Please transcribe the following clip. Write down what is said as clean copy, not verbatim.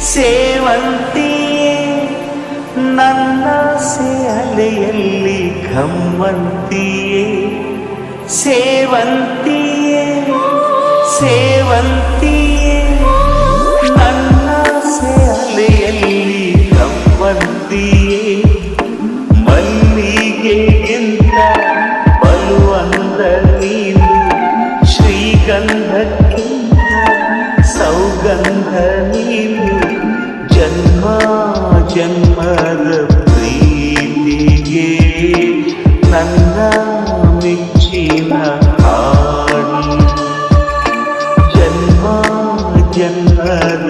ಸೇವಂತಿಯೇ ನನ್ನಾಸೆ ಅಲೆಯಲ್ಲಿ ಕಮ್ಮಂತಿಯೇ ಸೇವಂತಿಯೇ ಸೇವಂತಿಯೇ ನನ್ನಾಸೆ ಅಲೆಯಲ್ಲಿ ಕಮ್ಮಂತಿಯೇ ಮಲ್ಲಿಗೆಗಿಂತ ಬಲುವಂದ ನೀನು ಶ್ರೀಗಂಧಕ್ಕಿಂತ ಸೌಗಂಧ ನೀನು ಜನ್ಮ ಜನ್ಮದ ಪ್ರೀತಿಗೆ ನನ್ನ ಮೆಚ್ಚಿನ ಹಾಡಿ ಜನ್ಮ ಜನ್ಮದ